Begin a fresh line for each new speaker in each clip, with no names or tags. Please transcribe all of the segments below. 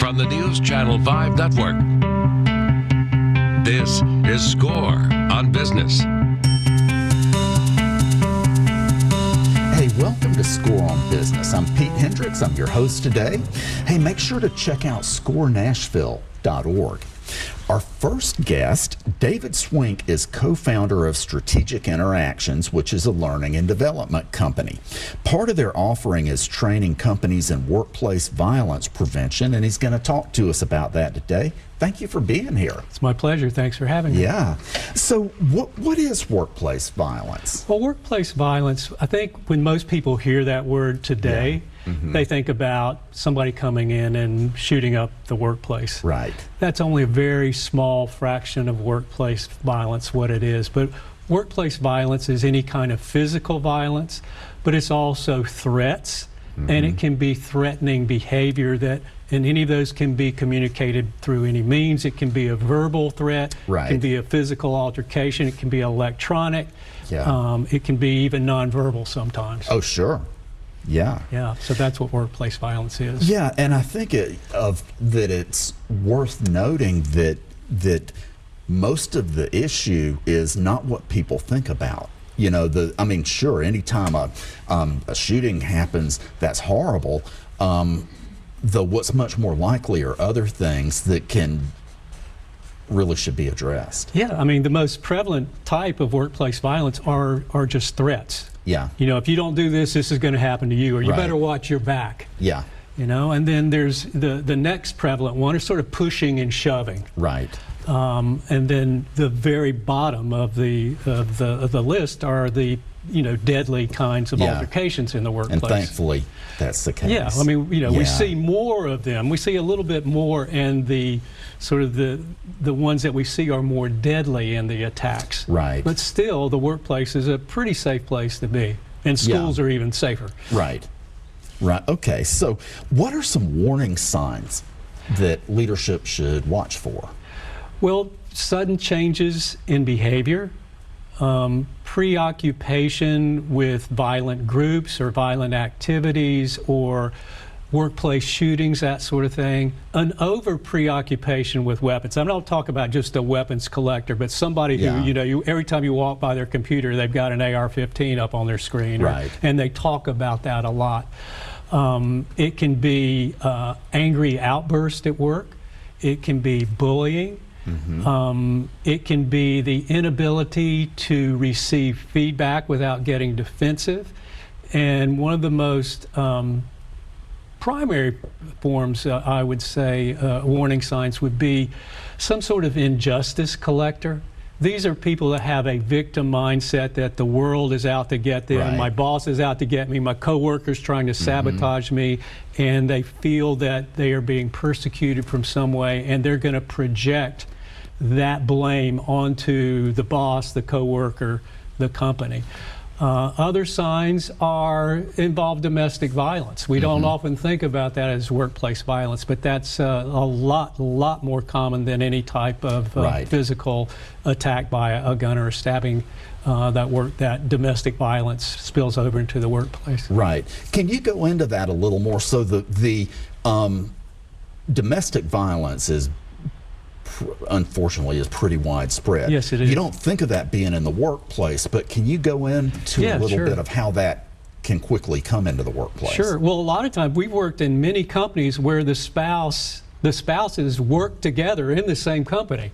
from the NewsChannel 5 network. This is Score on Business.
Hey, welcome to Score on Business. I'm Pete Hendricks. I'm your host today. Hey, make sure to check out scorenashville.org. Our first guest, David Swink, is co-founder of Strategic Interactions, which is a learning and development company. Part of their offering is training companies in workplace violence prevention, and he's going to talk to us about that today. Thank you for being here.
It's my pleasure. Thanks for having me.
Yeah. So what is workplace violence?
Well, workplace violence, I think when most people hear that word today, they think about somebody coming in and shooting up the workplace.
Right.
That's only a very small fraction of workplace violence, what it is. But workplace violence is any kind of physical violence, but it's also threats, and it can be threatening behavior and any of those can be communicated through any means. It can be a verbal threat,
right.
It can be a physical altercation, it can be electronic, it can be even nonverbal sometimes.
Oh, sure. Yeah.
Yeah, so that's what workplace violence is.
Yeah, and I think that it's worth noting that most of the issue is not what people think about. You know, sure, anytime a shooting happens, that's horrible. Though what's much more likely are other things that really should be addressed.
Yeah, I mean, the most prevalent type of workplace violence are just threats.
Yeah.
You know, if you don't do this, this is going to happen to you, or you better watch your back.
Yeah.
You know, and then there's the next prevalent one is sort of pushing and shoving.
Right.
And then the very bottom of the list are the deadly kinds of altercations in the workplace.
And thankfully, that's the case.
Yeah, I mean, we see more of them. We see a little bit more, and the sort of the ones that we see are more deadly in the attacks.
Right.
But still, the workplace is a pretty safe place to be, and schools are even safer.
Right. Right. Okay. So, what are some warning signs that leadership should watch for?
Well, sudden changes in behavior, preoccupation with violent groups or violent activities or workplace shootings, that sort of thing, an over preoccupation with weapons. I'm not talking about just a weapons collector, but somebody who, every time you walk by their computer, they've got an AR-15 up on their screen, and they talk about that a lot. It can be angry outburst at work. It can be bullying. It can be the inability to receive feedback without getting defensive. And one of the most primary forms, I would say, warning signs would be some sort of injustice collector. These are people that have a victim mindset, that the world is out to get them, my boss is out to get me, my coworker's trying to sabotage me, and they feel that they are being persecuted from some way, and they're going to project that blame onto the boss, the coworker, the company. Other signs involve domestic violence. We don't often think about that as workplace violence, but that's a lot more common than any type of physical attack by a gun or a stabbing. That domestic violence spills over into the workplace.
Right. Can you go into that a little more? So the domestic violence unfortunately is pretty widespread.
Yes, it is.
You don't think of that being in the workplace, but can you go into a little bit of how that can quickly come into the workplace?
Sure. Well, a lot of times we've worked in many companies where the spouses work together in the same company.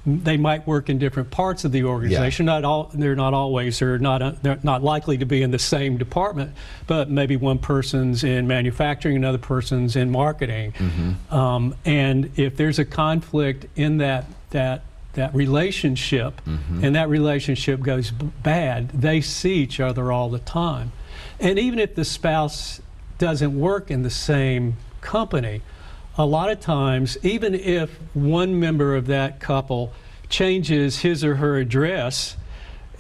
They might work in different parts of the organization. They're not likely to be in the same department, but maybe one person's in manufacturing, another person's in marketing. And if there's a conflict in that relationship, and that relationship goes bad, they see each other all the time. And even if the spouse doesn't work in the same company, a lot of times, even if one member of that couple changes his or her address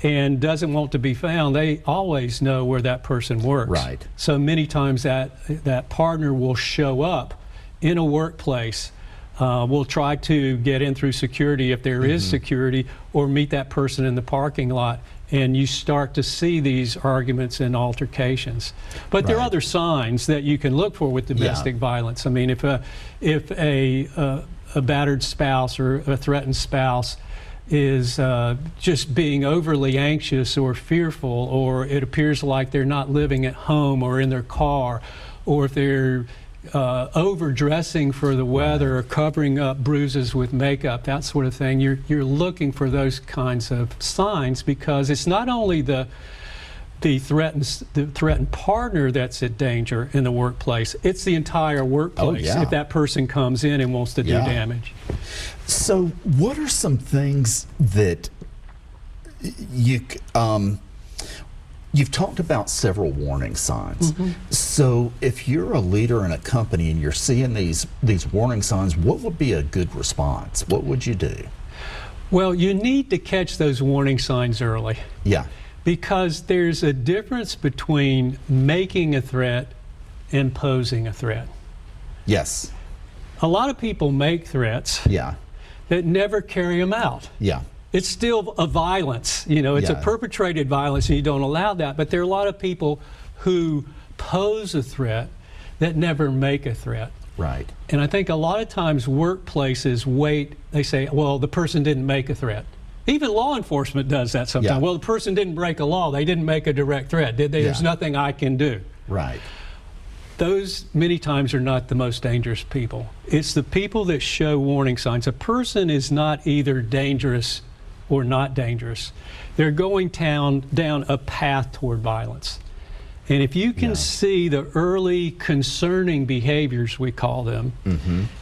and doesn't want to be found, they always know where that person works.
Right.
So many times that partner will show up in a workplace, will try to get in through security if there is security, or meet that person in the parking lot and you start to see these arguments and altercations. But there are
Right.
other signs that you can look for with domestic violence. I mean, if a battered spouse or a threatened spouse is just being overly anxious or fearful, or it appears like they're not living at home or in their car, or if they're overdressing for the weather or covering up bruises with makeup, that sort of thing, you're looking for those kinds of signs, because it's not only the threatened partner that's at danger in the workplace, it's the entire workplace
yeah.
if that person comes in and wants to do
Yeah.
damage.
So, what are some things that you've talked about several warning signs.
Mm-hmm.
So, if you're a leader in a company and you're seeing these warning signs, what would be a good response? What would you do?
Well, you need to catch those warning signs early,
Yeah.
because there's a difference between making a threat and posing a threat.
Yes.
A lot of people make threats
Yeah.
that never carry them out.
Yeah.
It's still a violence, it's a
Yeah.
perpetrated violence, and you don't allow that. But there are a lot of people who pose a threat that never make a threat.
Right.
And I think a lot of times workplaces they say, well, the person didn't make a threat. Even law enforcement does that sometimes.
Yeah.
Well, the person didn't break a law. They didn't make a direct threat, did they?
Yeah.
There's nothing I can do.
Right.
Those many times are not the most dangerous people. It's the people that show warning signs. A person is not either dangerous or not dangerous. They're going down a path toward violence. And if you can see the early concerning behaviors, we call them,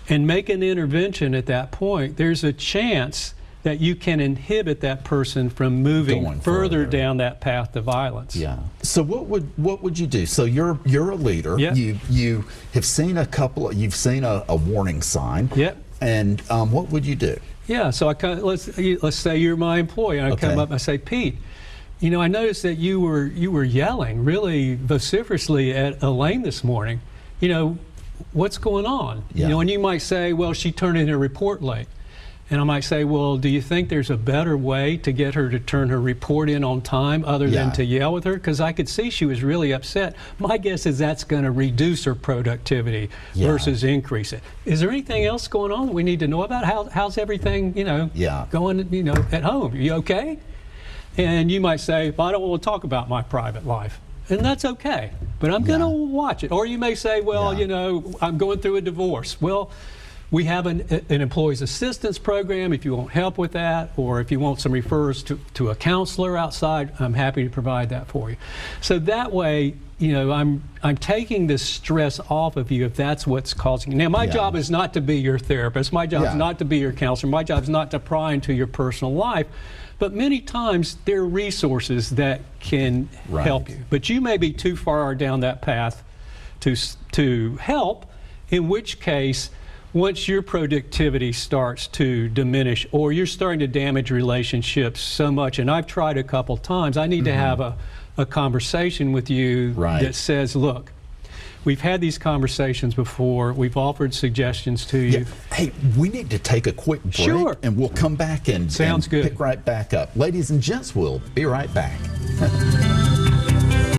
and make an intervention at that point, there's a chance that you can inhibit that person from moving
Going
further
further.
down that path to violence.
Yeah. So what would you do? So you're a leader.
Yeah.
You have seen you've seen a warning sign.
Yep.
And what would you do?
Yeah, so let's say you're my employee, and I come
Okay.
up and I say, Pete, I noticed that you were yelling really vociferously at Elaine this morning. What's going on?
Yeah.
And you might say, well, she turned in her report late. And I might say, well, do you think there's a better way to get her to turn her report in on time other
Yeah.
than to yell with her? Because I could see she was really upset. My guess is that's going to reduce her productivity
Yeah.
versus increase it. Is there anything else going on that we need to know about? How's everything,
Yeah.
going, at home? Are you okay? And you might say, well, I don't want to talk about my private life. And that's okay, but I'm going to watch it. Or you may say, well,
Yeah.
I'm going through a divorce. Well, we have an employee's assistance program if you want help with that, or if you want some refers to a counselor outside, I'm happy to provide that for you. So that way, I'm taking this stress off of you if that's what's causing it. Now, my job is not to be your therapist. My job is not to be your counselor. My job is not to pry into your personal life. But many times there are resources that can help you. But you may be too far down that path to help, in which case, once your productivity starts to diminish or you're starting to damage relationships so much, and I've tried a couple times, I need to have a conversation with you that says, look, we've had these conversations before, we've offered suggestions to you.
Yeah. Hey, we need to take a quick break,
Sure.
and we'll come back and
Sounds good.
pick right back up. Ladies and gents, we'll be right back.